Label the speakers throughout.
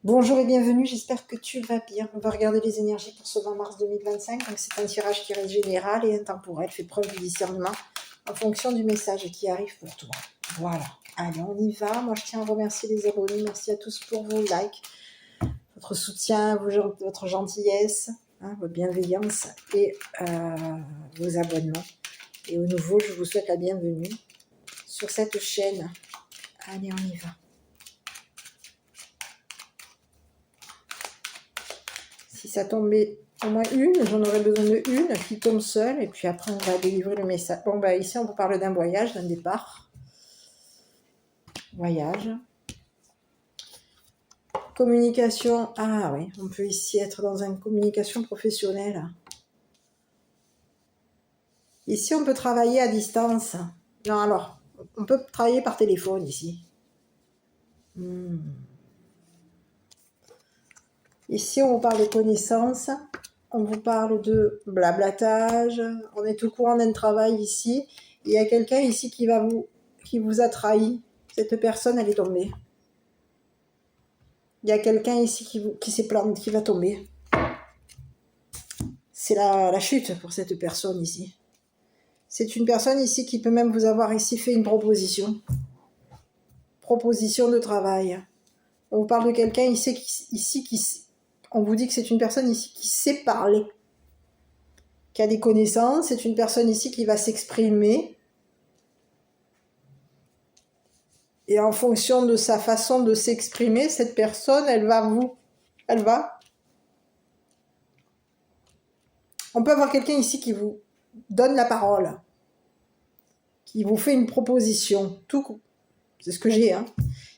Speaker 1: Bonjour et bienvenue, j'espère que tu vas bien. On va regarder les énergies pour ce 20 mars 2025. Donc c'est un tirage qui reste général et intemporel. Fais preuve du discernement en fonction du message qui arrive pour toi. Voilà. Allez, on y va. Moi, je tiens à remercier les abonnés. Merci à tous pour vos likes, votre soutien, votre gentillesse, votre bienveillance et vos abonnements. Et au nouveau, je vous souhaite la bienvenue sur cette chaîne. Allez, on y va. Si ça tombait au moins une, j'en aurais besoin de une qui tombe seule, et puis après on va délivrer le message. Bon, bah ici on peut parler d'un voyage, d'un départ. Voyage. Communication. Ah oui, on peut ici être dans une communication professionnelle. Ici on peut travailler à distance. Non, alors, on peut travailler par téléphone ici. Ici on vous parle de connaissances. On vous parle de blablatage, on est au courant d'un travail ici. Il y a quelqu'un ici qui vous a trahi. Cette personne, elle est tombée. Il y a quelqu'un ici qui s'est planté, qui va tomber. C'est la chute pour cette personne ici. C'est une personne ici qui peut même vous avoir ici fait une proposition. Proposition de travail. On vous parle de quelqu'un ici on vous dit que c'est une personne ici qui sait parler, qui a des connaissances. C'est une personne ici qui va s'exprimer. Et en fonction de sa façon de s'exprimer, cette personne, on peut avoir quelqu'un ici qui vous donne la parole, qui vous fait une proposition. C'est ce que j'ai.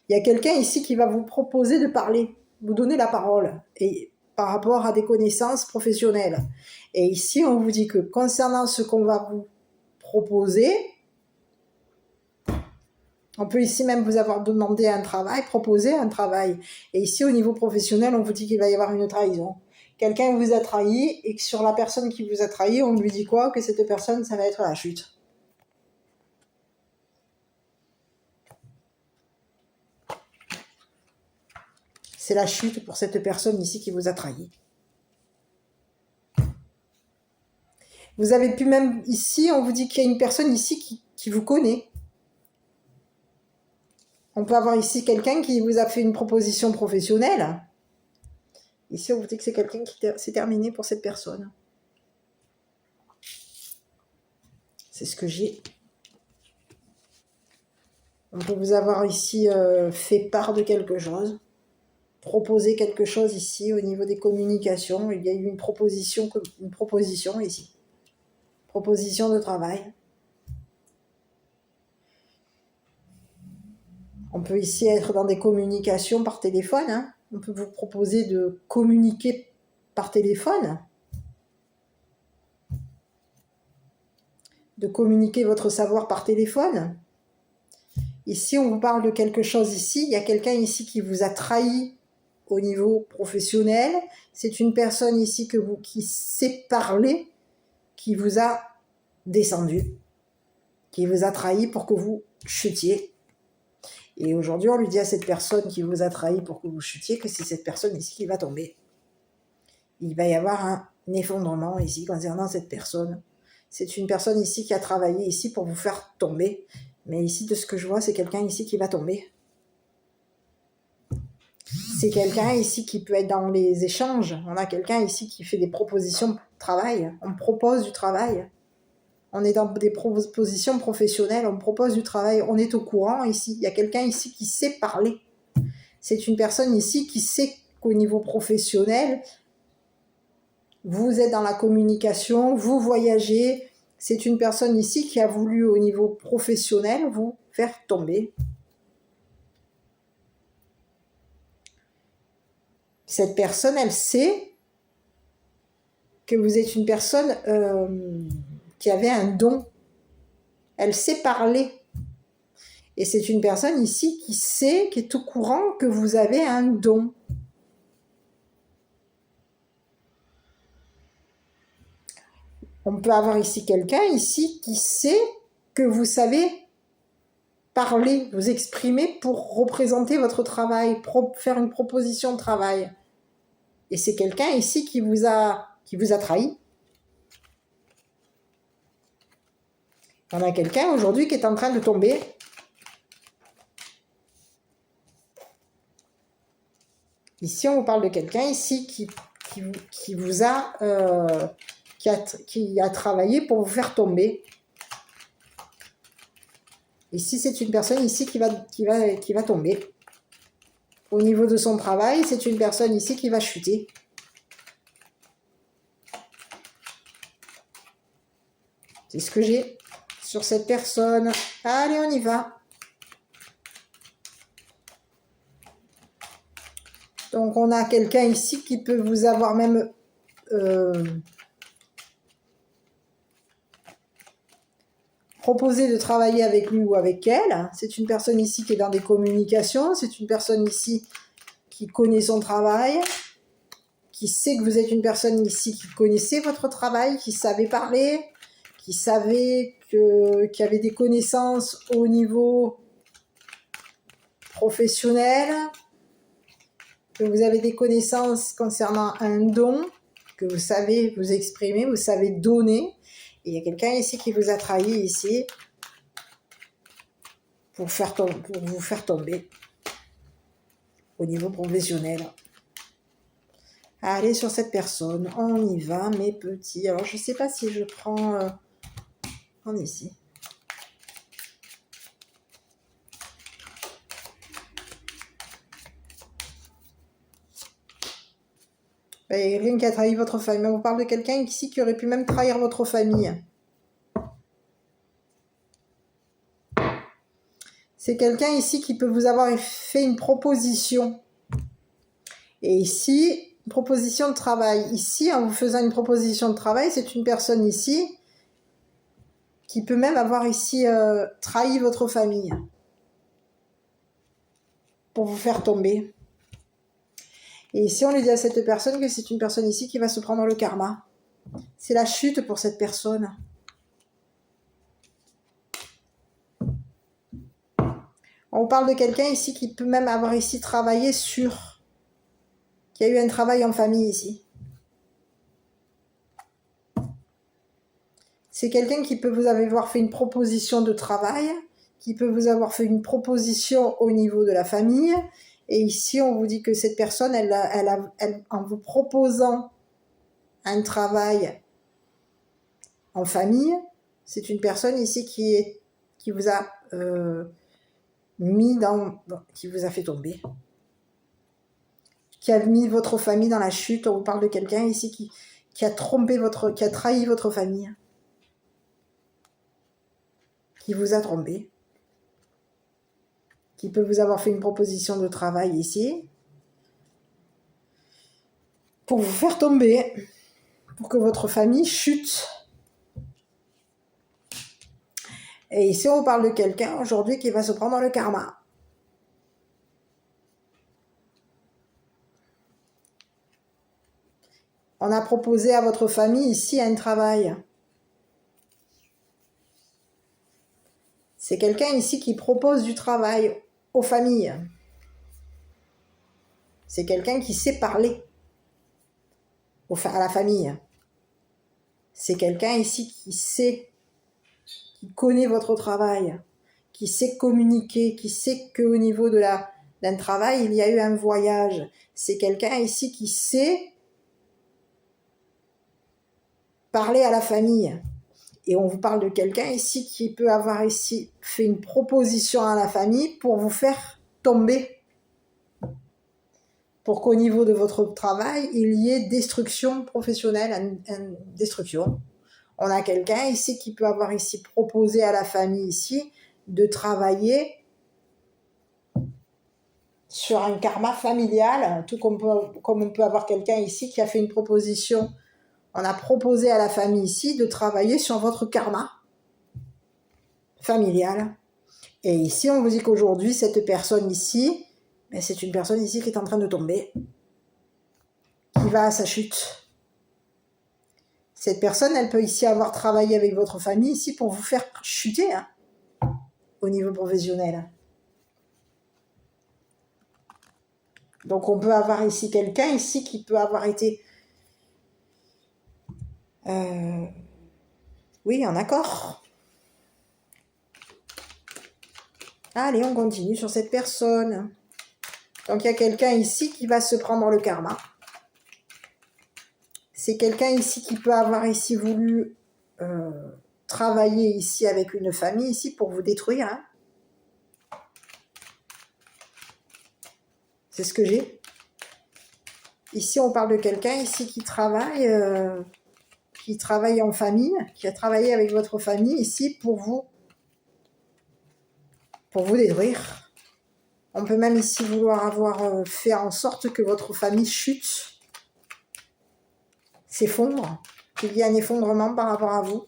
Speaker 1: Il y a quelqu'un ici qui va vous proposer de parler, vous donner la parole, et par rapport à des connaissances professionnelles. Et ici, on vous dit que concernant ce qu'on va vous proposer, on peut ici même vous avoir demandé un travail, proposer un travail. Et ici, au niveau professionnel, on vous dit qu'il va y avoir une trahison. Quelqu'un vous a trahi, et que sur la personne qui vous a trahi, on lui dit quoi? Que cette personne, ça va être la chute. C'est la chute pour cette personne ici qui vous a trahi. Vous avez pu même ici, on vous dit qu'il y a une personne ici qui vous connaît. On peut avoir ici quelqu'un qui vous a fait une proposition professionnelle. Ici, on vous dit que c'est quelqu'un qui s'est terminé pour cette personne. C'est ce que j'ai. On peut vous avoir ici fait part de quelque chose. Proposer quelque chose ici au niveau des communications. Il y a eu une proposition ici. Proposition de travail. On peut ici être dans des communications par téléphone. On peut vous proposer de communiquer par téléphone. De communiquer votre savoir par téléphone. Ici, on vous parle de quelque chose ici. Il y a quelqu'un ici qui vous a trahi au niveau professionnel. C'est une personne ici qui sait parler, qui vous a descendu, qui vous a trahi pour que vous chutiez. Et aujourd'hui, on lui dit à cette personne qui vous a trahi pour que vous chutiez que c'est cette personne ici qui va tomber. Il va y avoir un effondrement ici concernant cette personne. C'est une personne ici qui a travaillé ici pour vous faire tomber. Mais ici, de ce que je vois, c'est quelqu'un ici qui va tomber. C'est quelqu'un ici qui peut être dans les échanges. On a quelqu'un ici qui fait des propositions de travail. On propose du travail. On est dans des propositions professionnelles. On propose du travail. On est au courant ici. Il y a quelqu'un ici qui sait parler. C'est une personne ici qui sait qu'au niveau professionnel, vous êtes dans la communication, vous voyagez. C'est une personne ici qui a voulu au niveau professionnel vous faire tomber. Cette personne, elle sait que vous êtes une personne qui avait un don. Elle sait parler. Et c'est une personne ici qui sait, qui est au courant que vous avez un don. On peut avoir ici quelqu'un ici qui sait que vous savez parler, vous exprimer pour représenter votre travail, faire une proposition de travail. Et c'est quelqu'un ici qui vous a trahi. On a quelqu'un aujourd'hui qui est en train de tomber. Ici, on vous parle de quelqu'un ici qui a travaillé pour vous faire tomber. Ici, c'est une personne ici qui va tomber. Au niveau de son travail, c'est une personne ici qui va chuter. C'est ce que j'ai sur cette personne. Allez, on y va. Donc, on a quelqu'un ici qui peut vous avoir même... proposer de travailler avec lui ou avec elle. C'est une personne ici qui est dans des communications. C'est une personne ici qui connaît son travail, qui sait que vous êtes une personne ici qui connaissait votre travail, qui savait parler, qui savait qu'il y avait des connaissances au niveau professionnel, que vous avez des connaissances concernant un don, que vous savez vous exprimer, vous savez donner. Et il y a quelqu'un ici qui vous a trahi ici pour vous faire tomber au niveau professionnel. Allez sur cette personne, on y va mes petits. Alors je ne sais pas si je prends en ici. Et rien qui a trahi votre famille. On parle de quelqu'un ici qui aurait pu même trahir votre famille. C'est quelqu'un ici qui peut vous avoir fait une proposition. Et ici, une proposition de travail. Ici, en vous faisant une proposition de travail, c'est une personne ici qui peut même avoir ici trahi votre famille pour vous faire tomber. Et ici, on lui dit à cette personne que c'est une personne ici qui va se prendre le karma. C'est la chute pour cette personne. On parle de quelqu'un ici qui peut même avoir ici travaillé sur... qui a eu un travail en famille ici. C'est quelqu'un qui peut vous avoir fait une proposition de travail, qui peut vous avoir fait une proposition au niveau de la famille. Et ici, on vous dit que cette personne, elle, en vous proposant un travail en famille, c'est une personne ici qui vous a qui vous a fait tomber, qui a mis votre famille dans la chute. On vous parle de quelqu'un ici qui a trahi votre famille, qui vous a trompé, qui peut vous avoir fait une proposition de travail ici pour vous faire tomber, pour que votre famille chute. Et ici, on parle de quelqu'un aujourd'hui qui va se prendre le karma. On a proposé à votre famille ici un travail. C'est quelqu'un ici qui propose du travail aux familles. C'est quelqu'un qui sait parler à la famille. C'est quelqu'un ici qui connaît votre travail, qui sait communiquer, qui sait qu'au niveau d'un travail, il y a eu un voyage. C'est quelqu'un ici qui sait parler à la famille. Et on vous parle de quelqu'un ici qui peut avoir ici fait une proposition à la famille pour vous faire tomber. Pour qu'au niveau de votre travail, il y ait destruction professionnelle, destruction. On a quelqu'un ici qui peut avoir ici proposé à la famille ici de travailler sur un karma familial, tout comme on peut avoir quelqu'un ici qui a fait une proposition. On a proposé à la famille ici de travailler sur votre karma familial. Et ici, on vous dit qu'aujourd'hui, cette personne ici, c'est une personne ici qui est en train de tomber, qui va à sa chute. Cette personne, elle peut ici avoir travaillé avec votre famille ici pour vous faire chuter, au niveau professionnel. Donc on peut avoir ici quelqu'un ici qui peut avoir été oui, en accord. Allez, on continue sur cette personne. Donc il y a quelqu'un ici qui va se prendre le karma. C'est quelqu'un ici qui peut avoir ici voulu travailler ici avec une famille ici pour vous détruire. Hein. C'est ce que j'ai. Ici, on parle de quelqu'un ici qui travaille en famille, qui a travaillé avec votre famille ici pour vous détruire. On peut même ici vouloir avoir fait en sorte que votre famille chute, s'effondre, qu'il y ait un effondrement par rapport à vous.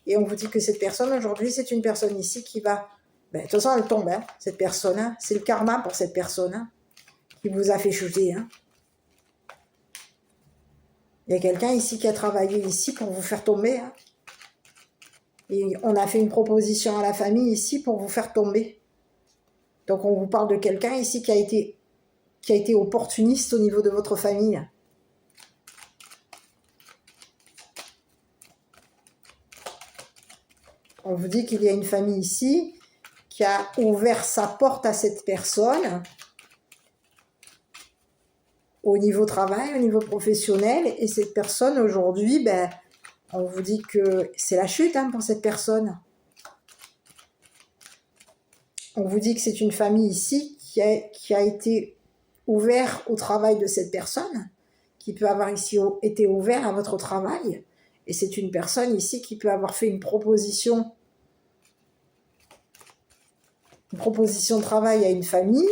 Speaker 1: Et on vous dit que cette personne aujourd'hui, c'est une personne ici qui va... Ben, de toute façon, elle tombe, hein, cette personne. Hein. C'est le karma pour cette personne hein, qui vous a fait chuter. Hein. Il y a quelqu'un ici qui a travaillé ici pour vous faire tomber. Hein. Et on a fait une proposition à la famille ici pour vous faire tomber. Donc on vous parle de quelqu'un ici qui a été opportuniste au niveau de votre famille. On vous dit qu'il y a une famille ici qui a ouvert sa porte à cette personne au niveau travail, au niveau professionnel. Et cette personne aujourd'hui, ben, on vous dit que c'est la chute hein, pour cette personne. On vous dit que c'est une famille ici qui a été ouverte au travail de cette personne, qui peut avoir ici été ouvert à votre travail. Et c'est une personne ici qui peut avoir fait une proposition de travail à une famille.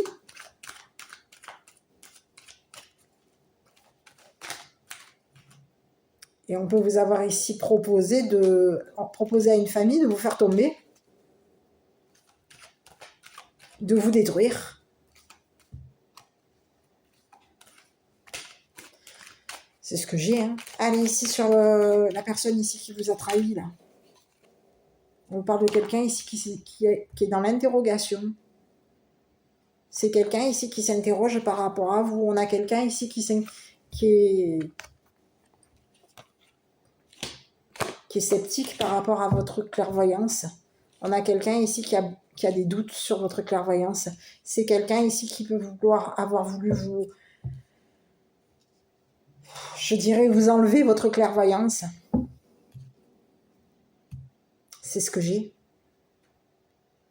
Speaker 1: Et on peut vous avoir ici proposé à une famille de vous faire tomber, de vous détruire. C'est ce que j'ai. Hein. Allez, ici sur la personne ici qui vous a trahi, là. On parle de quelqu'un ici qui est dans l'interrogation. C'est quelqu'un ici qui s'interroge par rapport à vous. On a quelqu'un ici qui est sceptique par rapport à votre clairvoyance. On a quelqu'un ici qui a des doutes sur votre clairvoyance. C'est quelqu'un ici qui peut avoir voulu vous... Je dirais vous enlever votre clairvoyance. C'est ce que j'ai.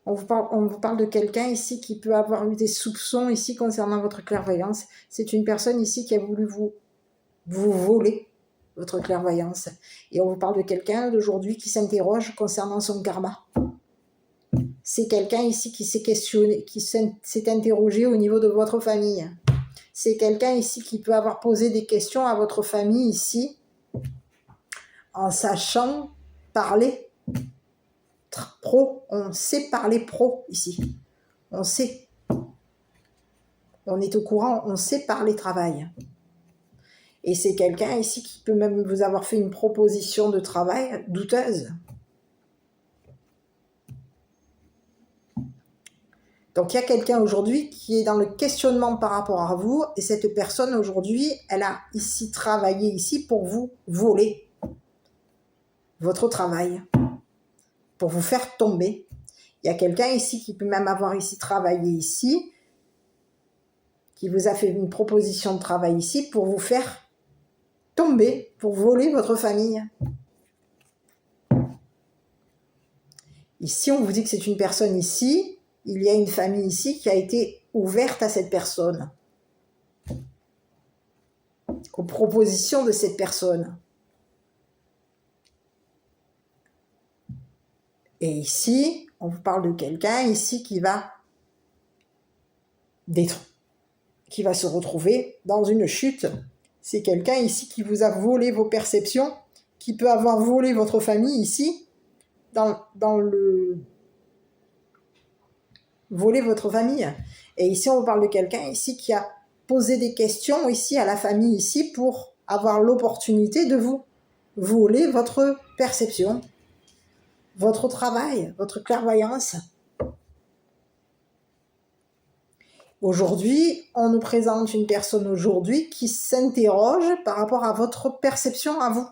Speaker 1: On vous parle de quelqu'un ici qui peut avoir eu des soupçons ici concernant votre clairvoyance. C'est une personne ici qui a voulu vous voler votre clairvoyance. Et on vous parle de quelqu'un d'aujourd'hui qui s'interroge concernant son karma. C'est quelqu'un ici qui s'est questionné, qui s'est interrogé au niveau de votre famille. C'est quelqu'un ici qui peut avoir posé des questions à votre famille ici en sachant parler pro. On sait parler pro ici. On sait. On est au courant, on sait parler travail. Et c'est quelqu'un ici qui peut même vous avoir fait une proposition de travail douteuse. Donc il y a quelqu'un aujourd'hui qui est dans le questionnement par rapport à vous, et cette personne aujourd'hui, elle a ici travaillé ici pour vous voler votre travail, pour vous faire tomber. Il y a quelqu'un ici qui peut même avoir ici travaillé ici, qui vous a fait une proposition de travail ici pour vous faire tomber, pour voler votre famille. Ici, on vous dit que c'est une personne ici, il y a une famille ici qui a été ouverte à cette personne, aux propositions de cette personne. Et ici, on vous parle de quelqu'un ici qui va se retrouver dans une chute. C'est quelqu'un ici qui vous a volé vos perceptions, qui peut avoir volé votre famille ici, voler votre famille. Et ici, on vous parle de quelqu'un ici qui a posé des questions ici à la famille ici pour avoir l'opportunité de vous voler votre perception, votre travail, votre clairvoyance. Aujourd'hui, on nous présente une personne aujourd'hui qui s'interroge par rapport à votre perception à vous.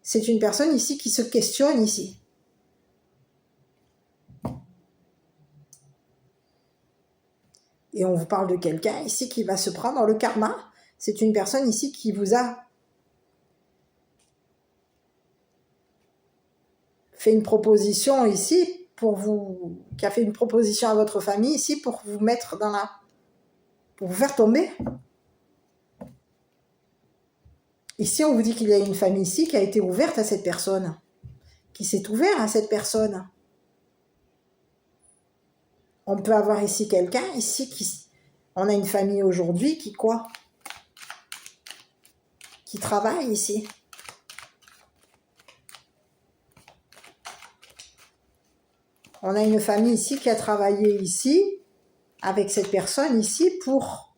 Speaker 1: C'est une personne ici qui se questionne ici. Et on vous parle de quelqu'un ici qui va se prendre le karma. C'est une personne ici qui vous a fait une proposition ici pour vous, qui a fait une proposition à votre famille ici pour vous mettre dans la, pour vous faire tomber. Ici, on vous dit qu'il y a une famille ici qui a été ouverte à cette personne, qui s'est ouverte à cette personne. On peut avoir ici quelqu'un ici qui, on a une famille aujourd'hui qui quoi? Qui travaille ici. On a une famille ici qui a travaillé ici avec cette personne ici pour...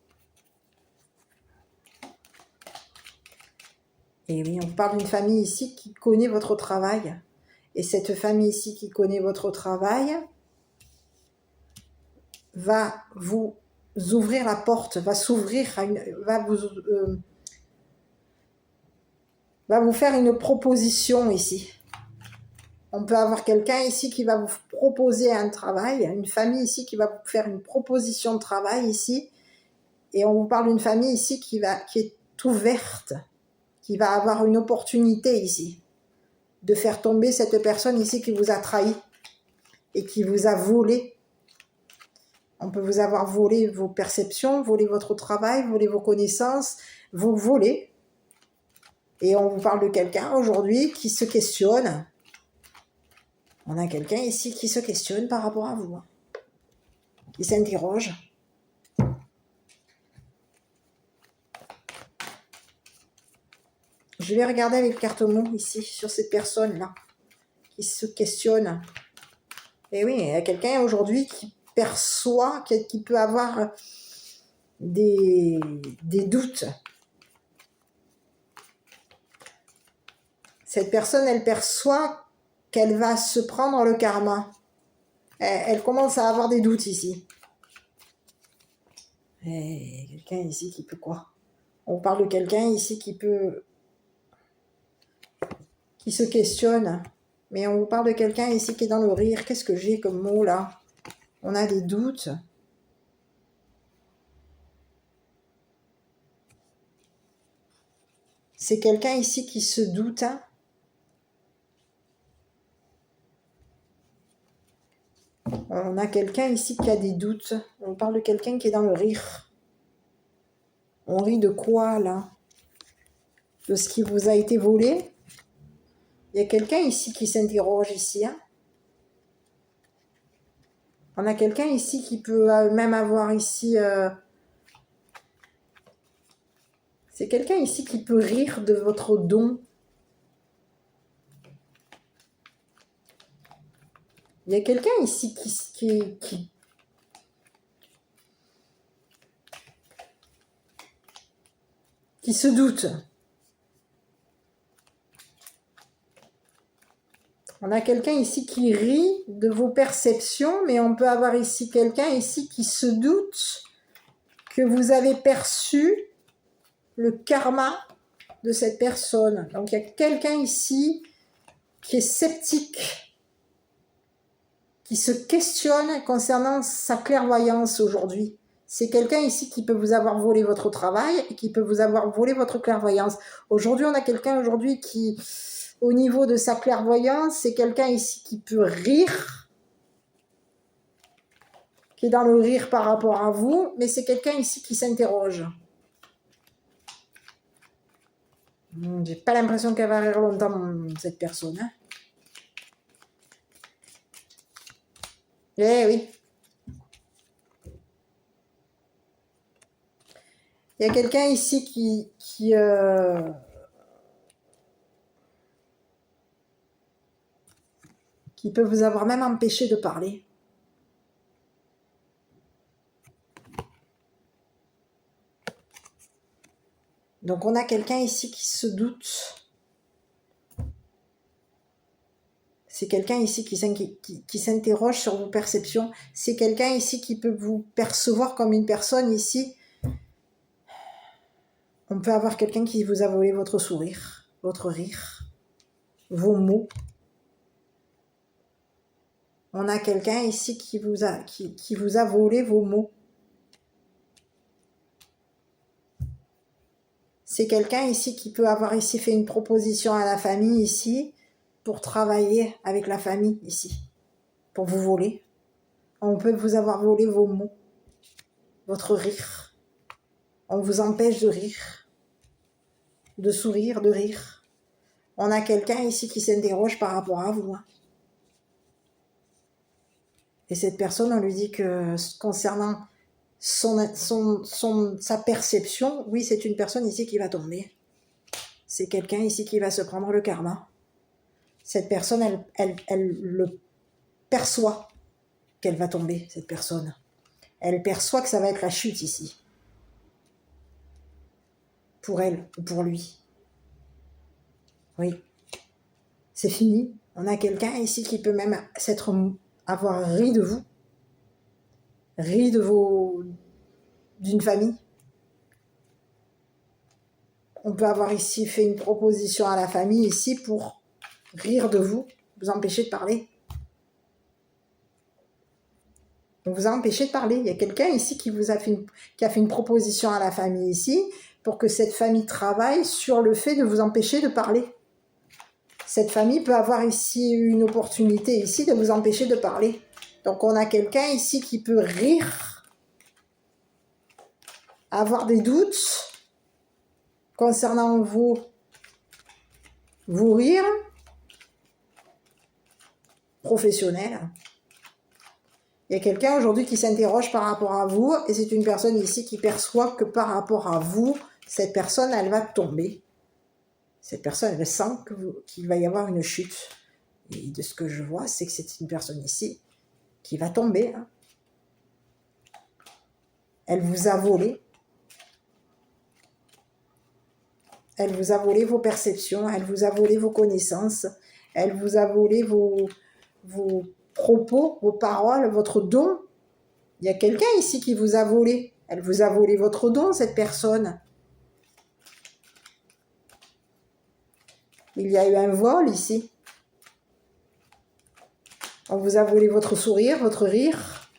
Speaker 1: Et oui, on parle d'une famille ici qui connaît votre travail. Et cette famille ici qui connaît votre travail va vous ouvrir la porte, va s'ouvrir, va vous faire une proposition ici. On peut avoir quelqu'un ici qui va vous proposer un travail, une famille ici qui va vous faire une proposition de travail ici. Et on vous parle d'une famille ici qui est ouverte, qui va avoir une opportunité ici de faire tomber cette personne ici qui vous a trahi et qui vous a volé. On peut vous avoir volé vos perceptions, volé votre travail, volé vos connaissances, vous voler. Et on vous parle de quelqu'un aujourd'hui qui se questionne. On a quelqu'un ici qui se questionne par rapport à vous, qui s'interroge. Je vais regarder avec carte-mot ici, sur cette personne-là, qui se questionne. Et oui, il y a quelqu'un aujourd'hui qui perçoit, qui peut avoir des doutes. Cette personne, elle perçoit qu'elle va se prendre le karma. Elle commence à avoir des doutes ici. Et quelqu'un ici qui peut quoi? On parle de quelqu'un ici qui se questionne. Mais on vous parle de quelqu'un ici qui est dans le rire. Qu'est-ce que j'ai comme mot là? On a des doutes. C'est quelqu'un ici qui se doute. On a quelqu'un ici qui a des doutes. On parle de quelqu'un qui est dans le rire. On rit de quoi là? De ce qui vous a été volé? Il y a quelqu'un ici qui s'interroge ici. Hein? On a quelqu'un ici qui peut même avoir ici... C'est quelqu'un ici qui peut rire de votre don. Il y a quelqu'un ici qui se doute. On a quelqu'un ici qui rit de vos perceptions, mais on peut avoir ici quelqu'un ici qui se doute que vous avez perçu le karma de cette personne. Donc il y a quelqu'un ici qui est sceptique, qui se questionne concernant sa clairvoyance aujourd'hui. C'est quelqu'un ici qui peut vous avoir volé votre travail et qui peut vous avoir volé votre clairvoyance. Aujourd'hui, on a quelqu'un aujourd'hui qui, au niveau de sa clairvoyance, c'est quelqu'un ici qui peut rire, qui est dans le rire par rapport à vous, mais c'est quelqu'un ici qui s'interroge. J'ai pas l'impression qu'elle va rire longtemps, cette personne. Hein. Eh oui. Il y a quelqu'un ici qui peut vous avoir même empêché de parler. Donc on a quelqu'un ici qui se doute. C'est quelqu'un ici qui s'interroge sur vos perceptions. C'est quelqu'un ici qui peut vous percevoir comme une personne ici. On peut avoir quelqu'un qui vous a volé votre sourire, votre rire, vos mots. On a quelqu'un ici qui vous a volé vos mots. C'est quelqu'un ici qui peut avoir ici fait une proposition à la famille ici pour travailler avec la famille ici, pour vous voler. On peut vous avoir volé vos mots, votre rire. On vous empêche de rire, de sourire, de rire. On a quelqu'un ici qui s'interroge par rapport à vous. Et cette personne, on lui dit que concernant sa perception, oui, c'est une personne ici qui va tomber. C'est quelqu'un ici qui va se prendre le karma. Cette personne, elle le perçoit qu'elle va tomber, cette personne. Elle perçoit que ça va être la chute ici. Pour elle ou pour lui. Oui. C'est fini. On a quelqu'un ici qui peut même avoir ri de vous. Ri d'une famille. On peut avoir ici fait une proposition à la famille ici pour rire de vous, vous empêcher de parler. On vous a empêché de parler. Il y a quelqu'un ici qui a fait une proposition à la famille ici pour que cette famille travaille sur le fait de vous empêcher de parler. Cette famille peut avoir ici une opportunité ici de vous empêcher de parler. Donc on a quelqu'un ici qui peut rire, avoir des doutes concernant vous rire, professionnel. Il y a quelqu'un aujourd'hui qui s'interroge par rapport à vous et c'est une personne ici qui perçoit que par rapport à vous, cette personne, elle va tomber. Cette personne, elle sent qu'il va y avoir une chute. Et de ce que je vois, c'est que c'est une personne ici qui va tomber. Elle vous a volé. Elle vous a volé vos perceptions, elle vous a volé vos connaissances, elle vous a volé vos propos, vos paroles, votre don. Il y a quelqu'un ici qui vous a volé. Elle vous a volé votre don, cette personne. Il y a eu un vol ici. On vous a volé votre sourire, votre rire.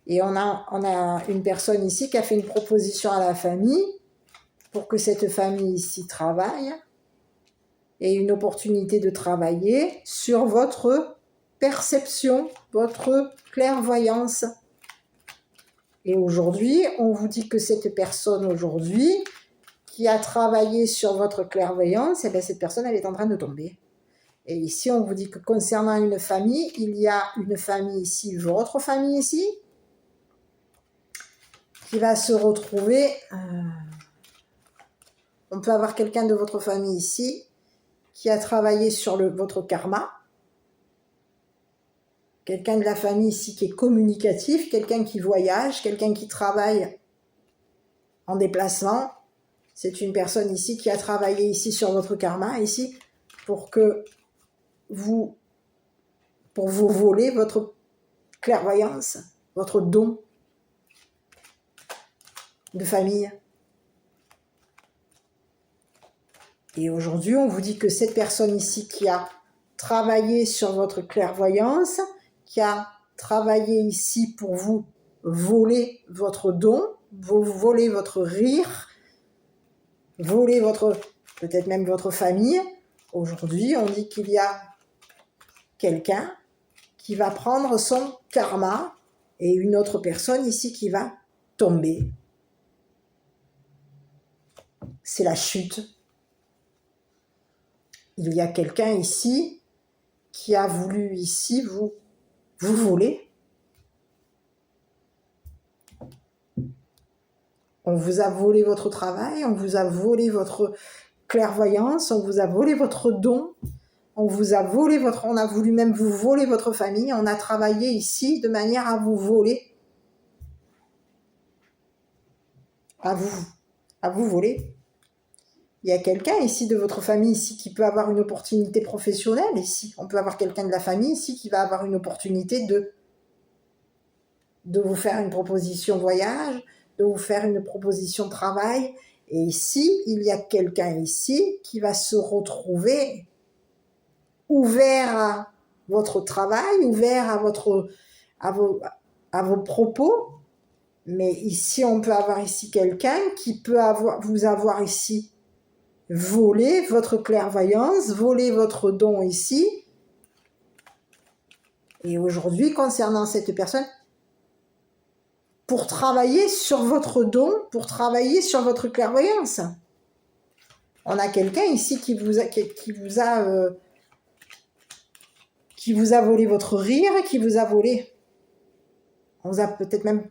Speaker 1: Et on a une personne ici qui a fait une proposition à la famille pour que cette famille ici travaille et une opportunité de travailler sur votre perception, votre clairvoyance. Et aujourd'hui, on vous dit que cette personne aujourd'hui qui a travaillé sur votre clairvoyance, eh bien cette personne, elle est en train de tomber. Et ici, on vous dit que concernant une famille, il y a une famille ici, votre famille ici, qui va se retrouver... On peut avoir quelqu'un de votre famille ici qui a travaillé sur votre karma. Quelqu'un de la famille ici qui est communicatif, quelqu'un qui voyage, quelqu'un qui travaille en déplacement. C'est une personne ici qui a travaillé ici sur votre karma, ici, pour vous voler votre clairvoyance, votre don de famille. Et aujourd'hui, on vous dit que cette personne ici qui a travaillé sur votre clairvoyance, qui a travaillé ici pour vous voler votre don, vous voler votre rire, voler peut-être même votre famille. Aujourd'hui, on dit qu'il y a quelqu'un qui va prendre son karma et une autre personne ici qui va tomber. C'est la chute. Il y a quelqu'un ici qui a voulu ici vous voler. On vous a volé votre travail, on vous a volé votre clairvoyance, on vous a volé votre don, on a voulu même vous voler votre famille, on a travaillé ici de manière à vous voler, à vous voler. Il y a quelqu'un ici de votre famille ici qui peut avoir une opportunité professionnelle ici. On peut avoir quelqu'un de la famille ici qui va avoir une opportunité de vous faire une proposition voyage, de vous faire une proposition travail. Et ici, il y a quelqu'un ici qui va se retrouver ouvert à votre travail, ouvert à vos propos. Mais ici, on peut avoir ici quelqu'un qui peut vous avoir ici volé votre clairvoyance, volé votre don ici. Et aujourd'hui, concernant cette personne, pour travailler sur votre don, pour travailler sur votre clairvoyance, on a quelqu'un ici qui vous a volé votre rire, qui vous a volé. On vous a peut-être même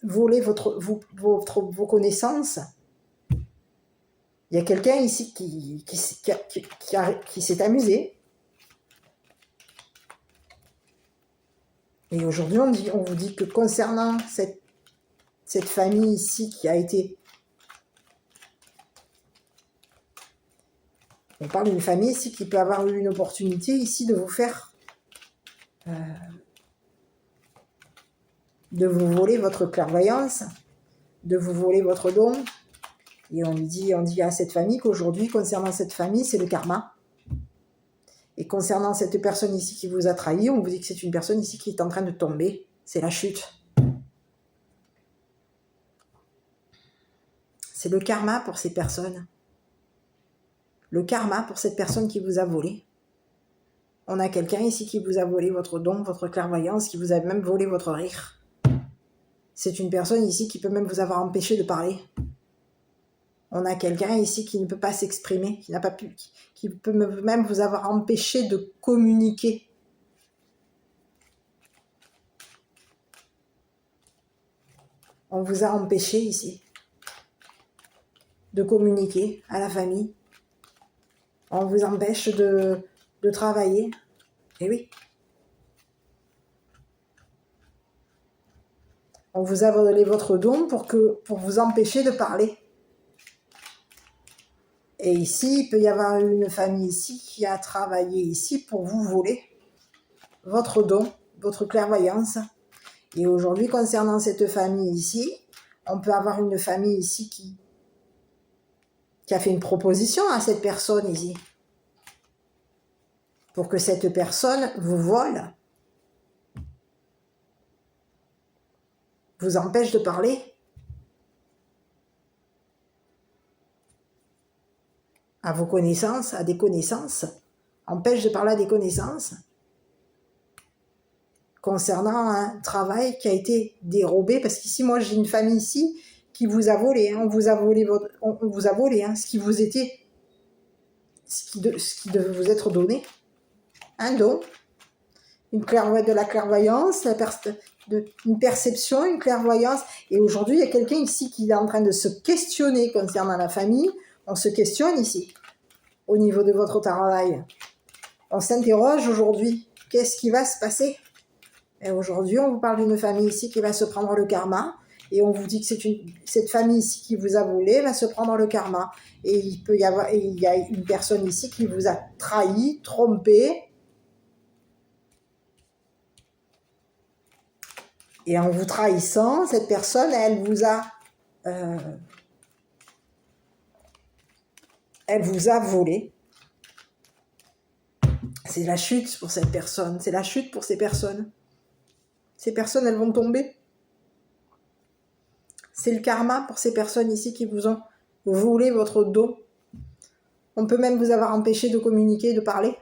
Speaker 1: volé vos connaissances. Il y a quelqu'un ici qui s'est amusé. Et aujourd'hui, on vous dit que concernant cette famille ici qui a été... On parle d'une famille ici qui peut avoir eu une opportunité ici de vous faire... de vous voler votre clairvoyance, de vous voler votre don. Et on dit à cette famille qu'aujourd'hui, concernant cette famille, c'est le karma. Et concernant cette personne ici qui vous a trahi, on vous dit que c'est une personne ici qui est en train de tomber. C'est la chute. C'est le karma pour ces personnes. Le karma pour cette personne qui vous a volé. On a quelqu'un ici qui vous a volé votre don, votre clairvoyance, qui vous a même volé votre rire. C'est une personne ici qui peut même vous avoir empêché de parler. On a quelqu'un ici qui ne peut pas s'exprimer, qui peut même vous avoir empêché de communiquer. On vous a empêché ici de communiquer à la famille. On vous empêche de travailler. Eh oui. On vous a volé votre don pour vous empêcher de parler. Et ici, il peut y avoir une famille ici qui a travaillé ici pour vous voler votre don, votre clairvoyance. Et aujourd'hui, concernant cette famille ici, on peut avoir une famille ici qui a fait une proposition à cette personne ici. Pour que cette personne vous vole, vous empêche de parler. À vos connaissances, à des connaissances, empêche de parler à des connaissances concernant un travail qui a été dérobé, parce qu'ici, moi, j'ai une famille ici qui vous a volé, hein, on vous a volé hein, ce qui vous était, ce qui devait vous être donné, un don, de la clairvoyance, une perception, une clairvoyance, et aujourd'hui, il y a quelqu'un ici qui est en train de se questionner concernant la famille. On se questionne ici, au niveau de votre travail. On s'interroge aujourd'hui, qu'est-ce qui va se passer? Et aujourd'hui, on vous parle d'une famille ici qui va se prendre le karma, et on vous dit que cette famille ici qui vous a volé va se prendre le karma. Et il y a une personne ici qui vous a trahi, trompé, et en vous trahissant, cette personne, elle vous a volé. C'est la chute pour cette personne, c'est la chute pour ces personnes. Ces personnes, elles vont tomber. C'est le karma pour ces personnes ici qui vous ont volé votre don. On peut même vous avoir empêché de communiquer, de parler.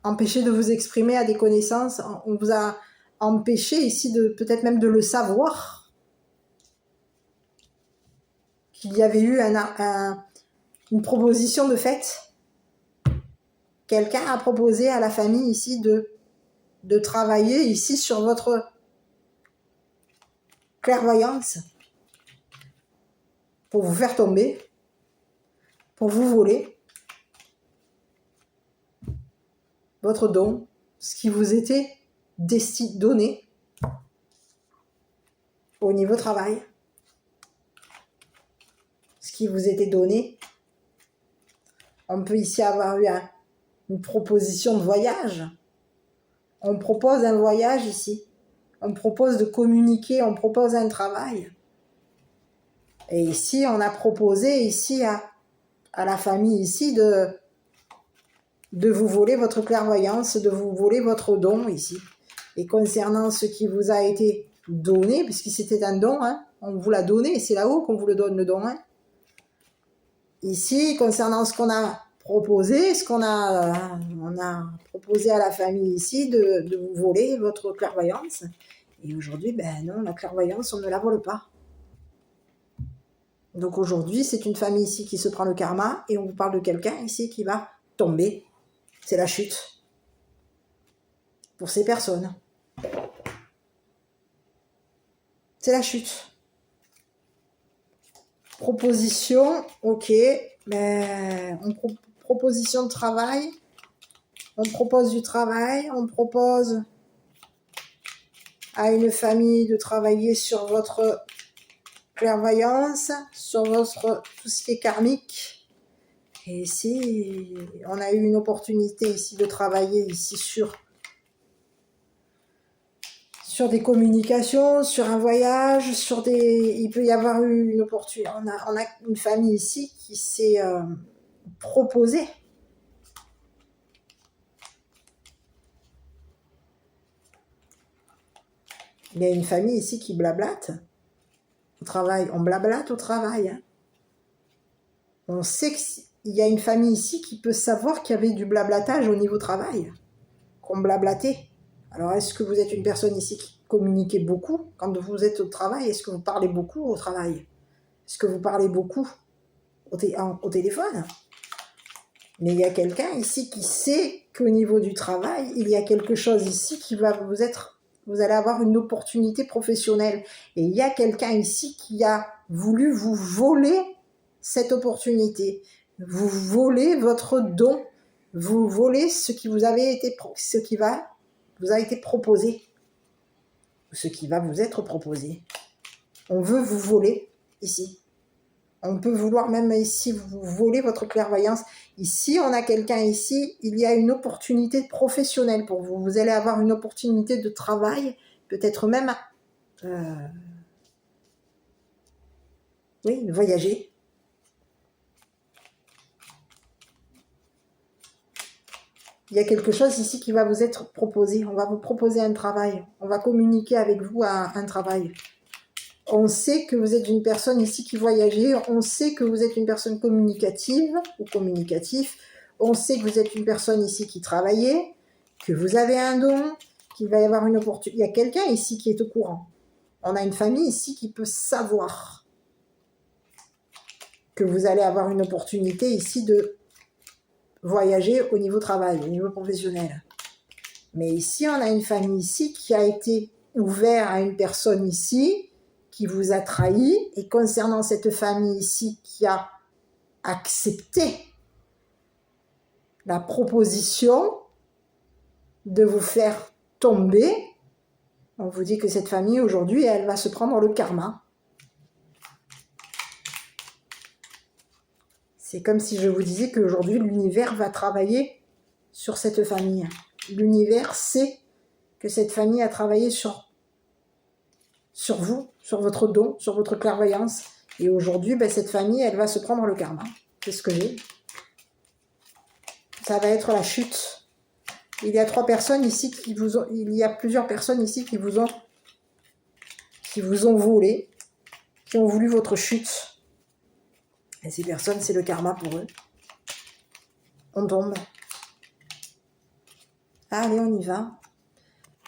Speaker 1: Empêché de vous exprimer à des connaissances. On vous a empêché ici peut-être même de le savoir. Qu'il y avait eu une proposition de fête. Quelqu'un a proposé à la famille ici de travailler ici sur votre clairvoyance pour vous faire tomber, pour vous voler votre don, ce qui vous était donné au niveau travail, ce qui vous était donné. On peut ici avoir eu une proposition de voyage. On propose un voyage ici. On propose de communiquer, on propose un travail. Et ici, on a proposé ici à la famille ici de vous voler votre clairvoyance, de vous voler votre don ici. Et concernant ce qui vous a été donné, puisque c'était un don, hein, on vous l'a donné, c'est là-haut qu'on vous le donne le don. Hein. Ici, concernant ce qu'on a proposé, on a proposé à la famille ici de vous voler votre clairvoyance. Et aujourd'hui, ben non, la clairvoyance, on ne la vole pas. Donc aujourd'hui, c'est une famille ici qui se prend le karma et on vous parle de quelqu'un ici qui va tomber. C'est la chute pour ces personnes. C'est la chute. Proposition, ok. Mais proposition de travail. On propose du travail. On propose à une famille de travailler sur votre clairvoyance, sur tout ce qui est karmique. Et ici, on a eu une opportunité ici de travailler ici sur des communications, sur un voyage, il peut y avoir eu une opportunité. On a une famille ici qui s'est proposée. Il y a une famille ici qui blablate au travail. On blablate au travail. Hein. On sait qu'il y a une famille ici qui peut savoir qu'il y avait du blablatage au niveau travail, qu'on blablatait. Alors, est-ce que vous êtes une personne ici qui communiquez beaucoup quand vous êtes au travail? Est-ce que vous parlez beaucoup au travail? Est-ce que vous parlez beaucoup au téléphone? Mais il y a quelqu'un ici qui sait qu'au niveau du travail, il y a quelque chose ici qui va vous allez avoir une opportunité professionnelle. Et il y a quelqu'un ici qui a voulu vous voler cette opportunité. Vous volez votre don. Vous volez ce qui vous a été proposé. Ce qui va vous être proposé. On veut vous voler ici. On peut vouloir même ici vous voler votre clairvoyance. Ici, on a quelqu'un ici, il y a une opportunité professionnelle pour vous. Vous allez avoir une opportunité de travail, peut-être même de voyager. Il y a quelque chose ici qui va vous être proposé. On va vous proposer un travail. On va communiquer avec vous un travail. On sait que vous êtes une personne ici qui voyageait. On sait que vous êtes une personne communicative ou communicatif. On sait que vous êtes une personne ici qui travaillait, que vous avez un don, qu'il va y avoir une opportunité. Il y a quelqu'un ici qui est au courant. On a une famille ici qui peut savoir que vous allez avoir une opportunité ici de voyager au niveau travail, au niveau professionnel. Mais ici, on a une famille ici qui a été ouverte à une personne ici qui vous a trahi. Et concernant cette famille ici qui a accepté la proposition de vous faire tomber, on vous dit que cette famille aujourd'hui, elle va se prendre le karma. C'est comme si je vous disais qu'aujourd'hui, l'univers va travailler sur cette famille. L'univers sait que cette famille a travaillé sur vous, sur votre don, sur votre clairvoyance. Et aujourd'hui, cette famille, elle va se prendre le karma. C'est ce que j'ai. Ça va être la chute. Il y a plusieurs personnes ici qui vous ont volé, qui ont voulu votre chute. Et ces personnes, c'est le karma pour eux. On tombe. Allez, on y va.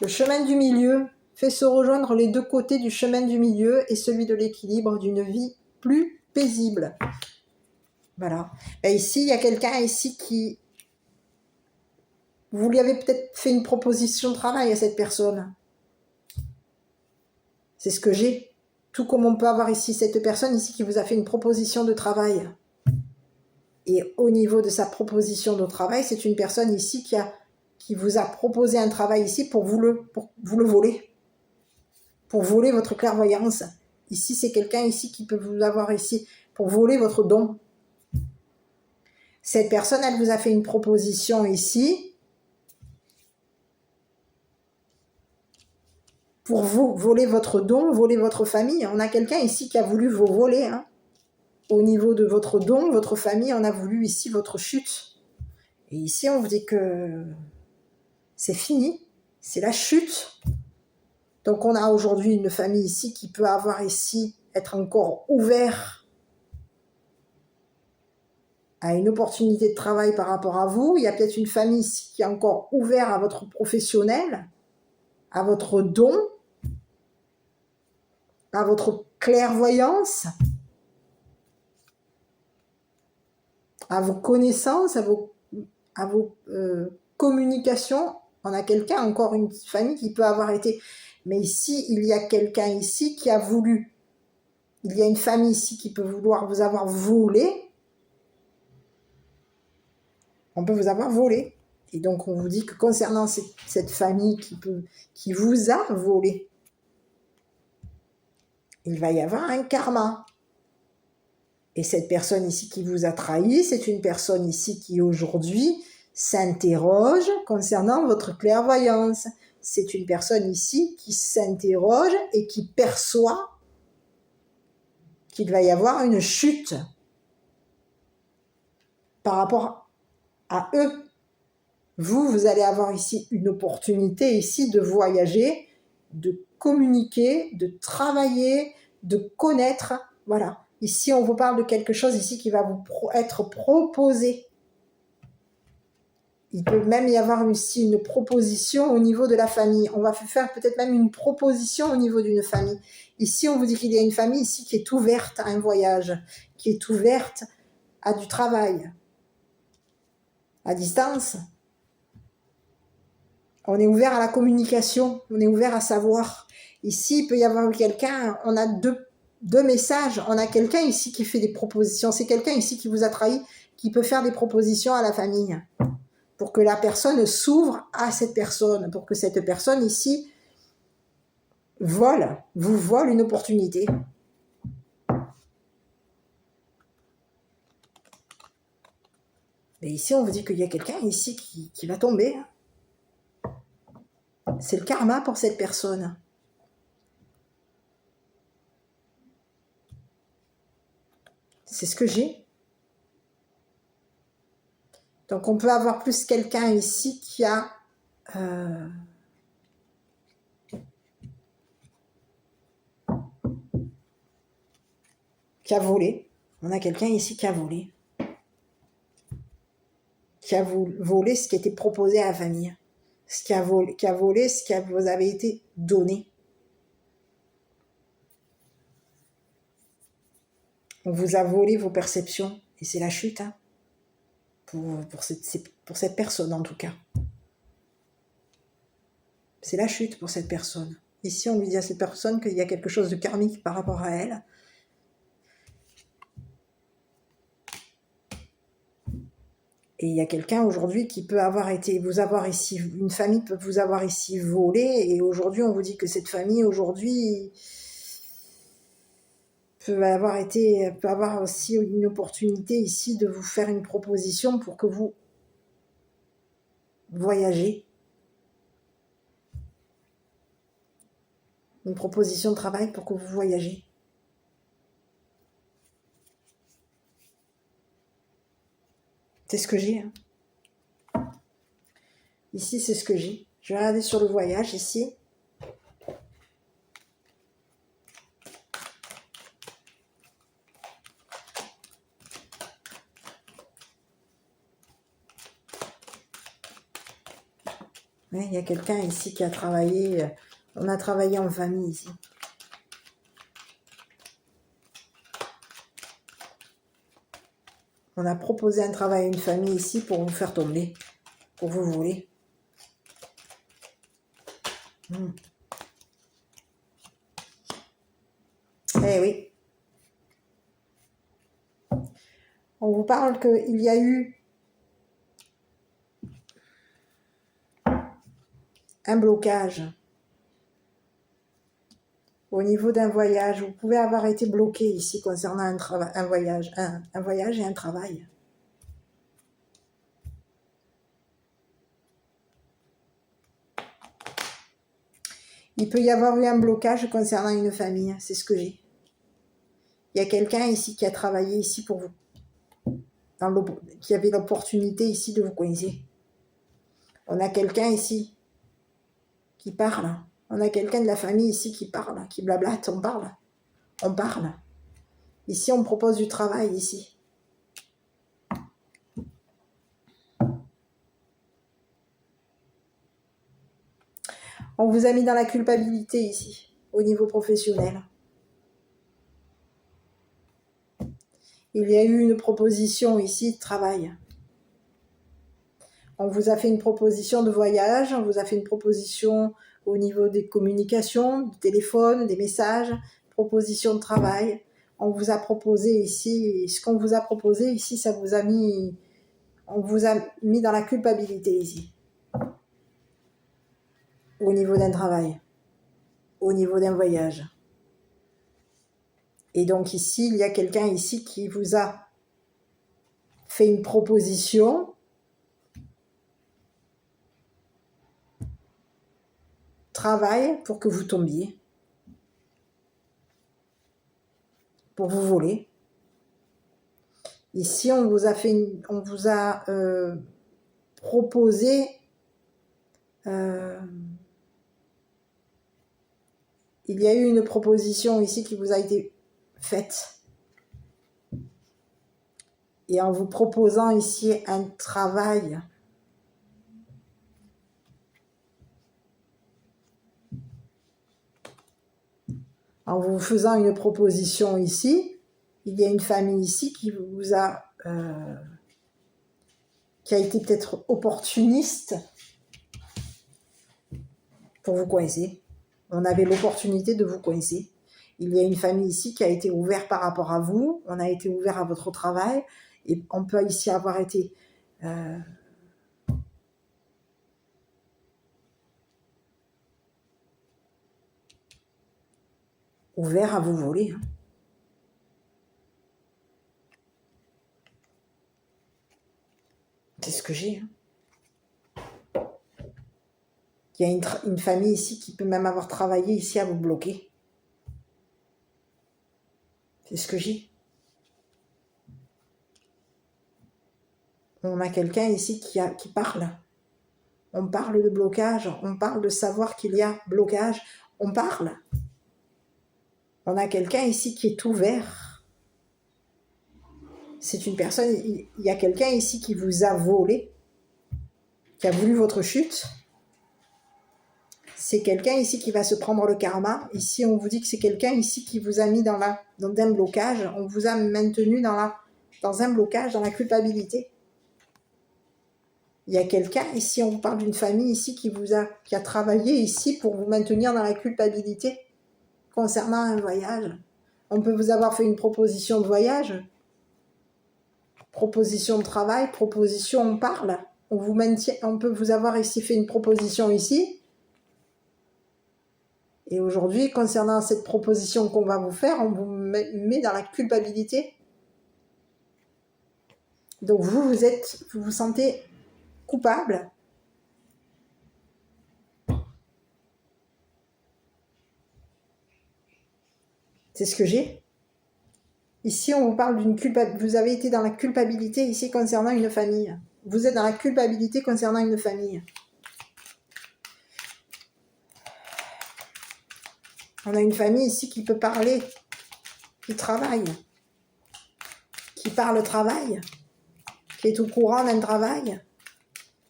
Speaker 1: Le chemin du milieu fait se rejoindre les deux côtés du chemin du milieu et celui de l'équilibre d'une vie plus paisible. Voilà. Et ici, il y a quelqu'un ici qui... Vous lui avez peut-être fait une proposition de travail à cette personne. C'est ce que j'ai. Tout comme on peut avoir ici cette personne ici qui vous a fait une proposition de travail. Et au niveau de sa proposition de travail, c'est une personne ici qui vous a proposé un travail ici pour vous le voler. Pour voler votre clairvoyance. Ici, c'est quelqu'un ici qui peut vous avoir ici pour voler votre don. Cette personne, elle vous a fait une proposition ici pour vous voler votre don, voler votre famille. On a quelqu'un ici qui a voulu vous voler. Hein. Au niveau de votre don, votre famille, on a voulu ici votre chute. Et ici, on vous dit que c'est fini, c'est la chute. Donc, on a aujourd'hui une famille ici qui peut avoir ici, être encore ouvert à une opportunité de travail par rapport à vous. Il y a peut-être une famille ici qui est encore ouverte à votre professionnel, à votre don, à votre clairvoyance, à vos connaissances, à vos communications. On a quelqu'un, encore une famille qui peut avoir été... Mais ici, il y a quelqu'un ici qui a voulu. Il y a une famille ici qui peut vouloir vous avoir volé. On peut vous avoir volé. Et donc, on vous dit que concernant cette famille qui vous a volé, il va y avoir un karma. Et cette personne ici qui vous a trahi, c'est une personne ici qui aujourd'hui s'interroge concernant votre clairvoyance. C'est une personne ici qui s'interroge et qui perçoit qu'il va y avoir une chute par rapport à eux. Vous allez avoir ici une opportunité ici de voyager, de communiquer, de travailler, de connaître. Voilà. Ici, on vous parle de quelque chose ici qui va vous être proposé. Il peut même y avoir ici une proposition au niveau de la famille. On va faire peut-être même une proposition au niveau d'une famille. Ici, on vous dit qu'il y a une famille ici qui est ouverte à un voyage, qui est ouverte à du travail, à distance. On est ouvert à la communication, on est ouvert à savoir. Ici, il peut y avoir quelqu'un, on a deux messages. On a quelqu'un ici qui fait des propositions. C'est quelqu'un ici qui vous a trahi, qui peut faire des propositions à la famille. Pour que la personne s'ouvre à cette personne, pour que cette personne ici vous vole une opportunité. Mais ici, on vous dit qu'il y a quelqu'un ici qui va tomber. C'est le karma pour cette personne. C'est ce que j'ai. Donc, on peut avoir plus quelqu'un ici qui a... qui a volé. On a quelqu'un ici qui a volé. Qui a volé ce qui était proposé à la famille. Qui a volé ce qui vous avait été donné. On vous a volé vos perceptions. Et c'est la chute, hein, pour cette personne en tout cas. C'est la chute pour cette personne. Ici, on lui dit à cette personne qu'il y a quelque chose de karmique par rapport à elle. Et il y a quelqu'un aujourd'hui qui peut vous avoir ici, une famille peut vous avoir ici volé, et aujourd'hui on vous dit que cette famille aujourd'hui peut avoir aussi une opportunité ici de vous faire une proposition pour que vous voyagez. Une proposition de travail pour que vous voyagez. C'est ce que j'ai. Hein. Ici, c'est ce que j'ai. Je vais regarder sur le voyage, ici. Ouais, il y a quelqu'un ici qui a travaillé. On a travaillé en famille ici. On a proposé un travail à une famille ici pour vous faire tomber, pour vous voler. Eh oui. On vous parle qu'il y a eu un blocage au niveau d'un voyage. Vous pouvez avoir été bloqué ici concernant un voyage et un travail. Il peut y avoir eu un blocage concernant une famille, c'est ce que j'ai. Il y a quelqu'un ici qui a travaillé ici pour vous, qui avait l'opportunité ici de vous coincer. On a quelqu'un ici qui parle. On a quelqu'un de la famille ici qui parle, qui blablate, on parle. On parle. Ici, on propose du travail, ici. On vous a mis dans la culpabilité ici, au niveau professionnel. Il y a eu une proposition ici de travail. On vous a fait une proposition de voyage, on vous a fait une proposition au niveau des communications, du téléphone, des messages, proposition de travail. On vous a proposé ici, ce qu'on vous a proposé ici, ça vous a mis, on vous a mis dans la culpabilité ici. Au niveau d'un travail, au niveau d'un voyage. Et donc ici, il y a quelqu'un ici qui vous a fait une proposition travail pour que vous tombiez, pour vous voler. Ici, on vous a proposé il y a eu une proposition ici qui vous a été faite. Et en vous proposant ici un travail, en vous faisant une proposition ici, il y a une famille ici qui vous a, qui a été peut-être opportuniste pour vous coincer. On avait l'opportunité de vous coincer. Il y a une famille ici qui a été ouverte par rapport à vous. On a été ouvert à votre travail. Et on peut ici avoir été ouvert à vous voler. C'est ce que j'ai. Il y a une famille ici qui peut même avoir travaillé ici à vous bloquer. C'est ce que j'ai. On a quelqu'un ici qui parle. On parle de blocage, on parle de savoir qu'il y a blocage. On parle. On a quelqu'un ici qui est ouvert. C'est une personne, il y a quelqu'un ici qui vous a volé, qui a voulu votre chute. C'est quelqu'un ici qui va se prendre le karma. Ici, on vous dit que c'est quelqu'un ici qui vous a mis dans un blocage. On vous a maintenu dans un blocage, dans la culpabilité. Il y a quelqu'un ici, on vous parle d'une famille ici qui a travaillé ici pour vous maintenir dans la culpabilité concernant un voyage. On peut vous avoir fait une proposition de voyage, proposition de travail, proposition, on parle. On peut vous avoir ici fait une proposition ici. Et aujourd'hui, concernant cette proposition qu'on va vous faire, on vous met dans la culpabilité. Donc vous vous sentez coupable. C'est ce que j'ai. Ici, on vous parle d'une culpabilité. Vous avez été dans la culpabilité ici concernant une famille. Vous êtes dans la culpabilité concernant une famille. On a une famille ici qui peut parler, qui travaille, qui parle travail, qui est au courant d'un travail,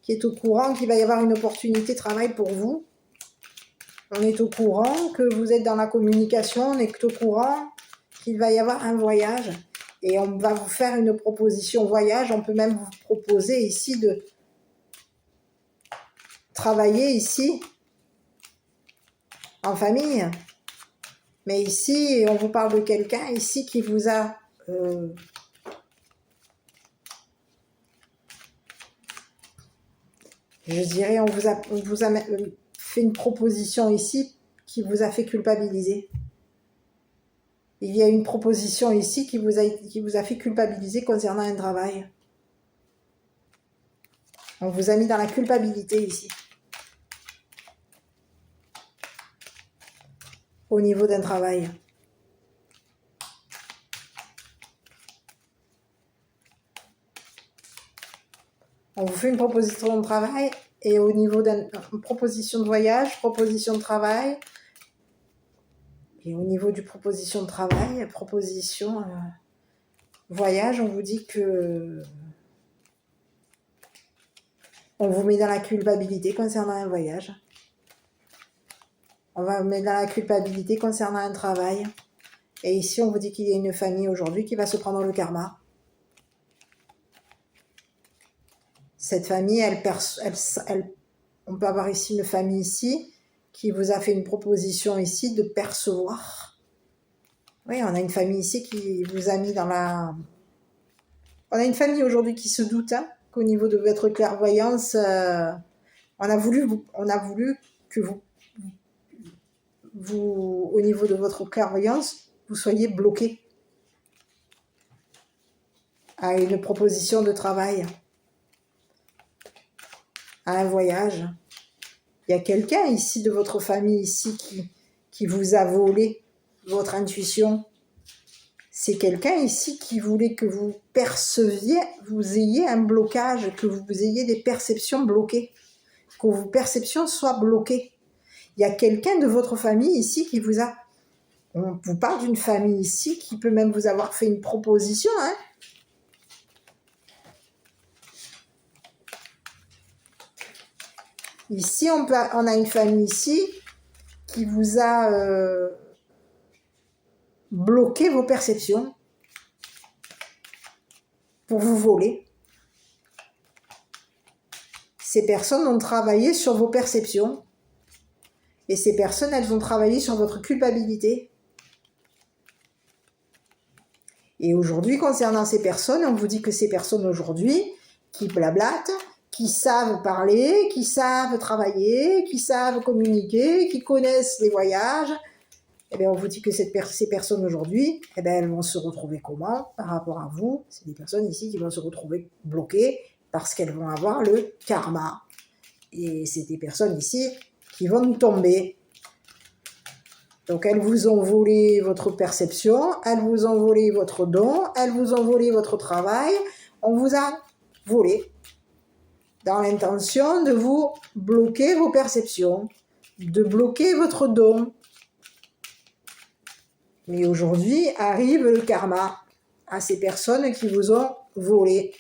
Speaker 1: qui est au courant qu'il va y avoir une opportunité de travail pour vous. On est au courant que vous êtes dans la communication, on est au courant qu'il va y avoir un voyage et on va vous faire une proposition voyage. On peut même vous proposer ici de travailler ici en famille. Mais ici, on vous parle de quelqu'un ici qui vous a je dirais, on vous a fait une proposition ici qui vous a fait culpabiliser. Il y a une proposition ici qui vous a fait culpabiliser concernant un travail. On vous a mis dans la culpabilité ici. Au niveau d'un travail. On vous fait une proposition de travail et au niveau d'une proposition de voyage, proposition de travail, et au niveau du proposition de travail, proposition voyage, on vous dit que on vous met dans la culpabilité concernant un voyage. On va vous mettre dans la culpabilité concernant un travail. Et ici, on vous dit qu'il y a une famille aujourd'hui qui va se prendre le karma. Cette famille, on peut avoir ici une famille ici qui vous a fait une proposition ici de percevoir. Oui, on a une famille ici qui vous a mis dans la... On a une famille aujourd'hui qui se doute qu'au niveau de votre clairvoyance, on a voulu que vous, au niveau de votre clairvoyance, vous soyez bloqué à une proposition de travail, à un voyage. Il y a quelqu'un ici de votre famille ici qui vous a volé votre intuition. C'est quelqu'un ici qui voulait que vous perceviez, vous ayez un blocage, que vous ayez des perceptions bloquées, que vos perceptions soient bloquées. Il y a quelqu'un de votre famille ici qui vous a... On vous parle d'une famille ici qui peut même vous avoir fait une proposition. Ici, on a une famille ici qui vous a bloqué vos perceptions pour vous voler. Ces personnes ont travaillé sur vos perceptions. Et ces personnes, elles ont travaillé sur votre culpabilité. Et aujourd'hui, concernant ces personnes, on vous dit que ces personnes aujourd'hui, qui blablatent, qui savent parler, qui savent travailler, qui savent communiquer, qui connaissent les voyages, eh bien, on vous dit que ces personnes aujourd'hui, eh bien, elles vont se retrouver comment par rapport à vous? C'est des personnes ici qui vont se retrouver bloquées parce qu'elles vont avoir le karma. Et c'est des personnes ici qui vont tomber. Donc, elles vous ont volé votre perception, elles vous ont volé votre don, elles vous ont volé votre travail. On vous a volé dans l'intention de vous bloquer vos perceptions, de bloquer votre don. Mais aujourd'hui arrive le karma à ces personnes qui vous ont volé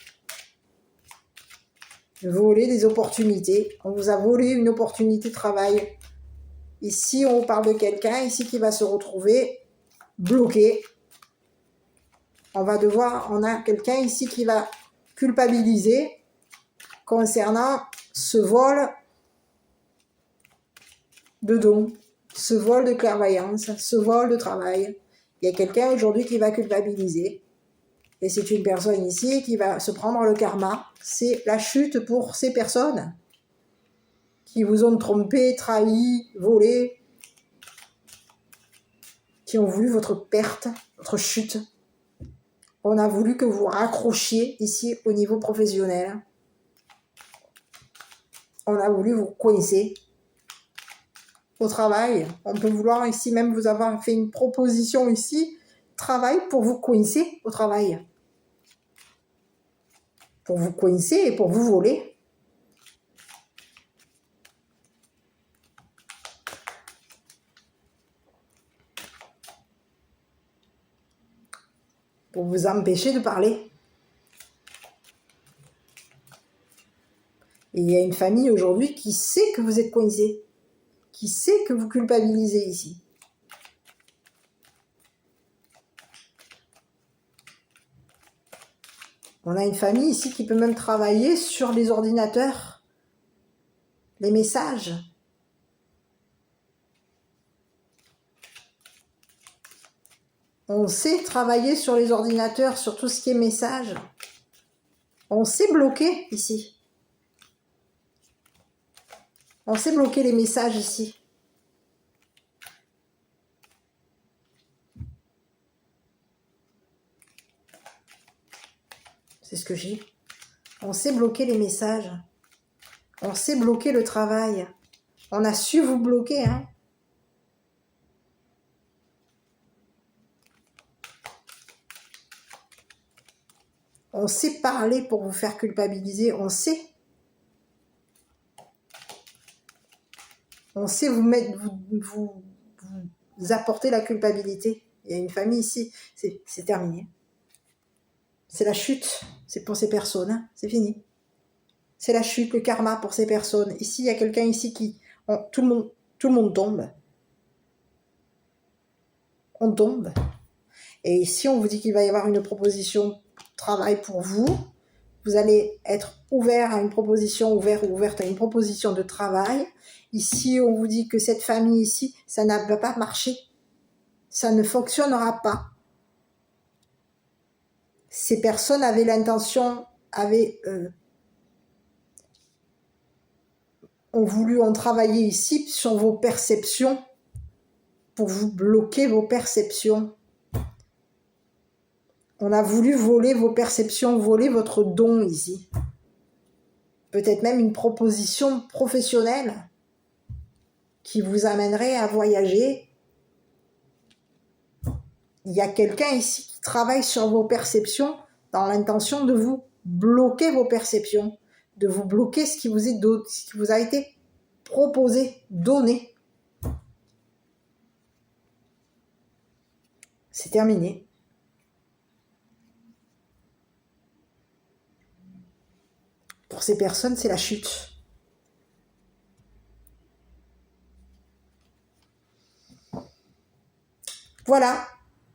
Speaker 1: des opportunités. On vous a volé une opportunité de travail. Ici, on parle de quelqu'un ici qui va se retrouver bloqué. On a quelqu'un ici qui va culpabiliser concernant ce vol de dons, ce vol de clairvoyance, ce vol de travail. Il y a quelqu'un aujourd'hui qui va culpabiliser. Et c'est une personne ici qui va se prendre le karma. C'est la chute pour ces personnes qui vous ont trompé, trahi, volé, qui ont voulu votre perte, votre chute. On a voulu que vous raccrochiez ici au niveau professionnel. On a voulu vous coincer au travail. On peut vouloir ici même vous avoir fait une proposition ici, travail pour vous coincer au travail. Pour vous coincer et pour vous voler. Pour vous empêcher de parler. Et il y a une famille aujourd'hui qui sait que vous êtes coincé, qui sait que vous culpabilisez ici. On a une famille ici qui peut même travailler sur les ordinateurs, les messages. On sait travailler sur les ordinateurs, sur tout ce qui est messages. On sait bloquer ici. On sait bloquer les messages ici. C'est ce que j'ai. On sait bloquer les messages. On sait bloquer le travail. On a su vous bloquer, hein. On sait parler pour vous faire culpabiliser. On sait. On sait vous mettre, vous apporter la culpabilité. Il y a une famille ici. C'est terminé. C'est la chute. C'est pour ces personnes. Hein. C'est fini. C'est la chute, le karma pour ces personnes. Ici, il y a quelqu'un ici qui... tout le monde tombe. On tombe. Et ici, on vous dit qu'il va y avoir une proposition de travail pour vous. Vous allez être ouvert à une proposition, ouverte à une proposition de travail. Ici, on vous dit que cette famille ici, ça ne va pas marcher. Ça ne fonctionnera pas. Ces personnes avaient l'intention, ont voulu en travailler ici sur vos perceptions pour vous bloquer vos perceptions. On a voulu voler vos perceptions, voler votre don ici. Peut-être même une proposition professionnelle qui vous amènerait à voyager. Il y a quelqu'un ici qui travaille sur vos perceptions dans l'intention de vous bloquer vos perceptions, de vous bloquer ce qui vous a été proposé, donné. C'est terminé. Pour ces personnes, c'est la chute. Voilà.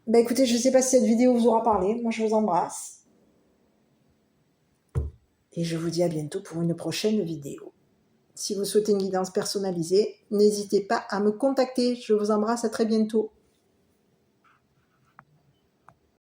Speaker 1: Ben écoutez, je ne sais pas si cette vidéo vous aura parlé. Moi, je vous embrasse. Et je vous dis à bientôt pour une prochaine vidéo. Si vous souhaitez une guidance personnalisée, n'hésitez pas à me contacter. Je vous embrasse, à très bientôt.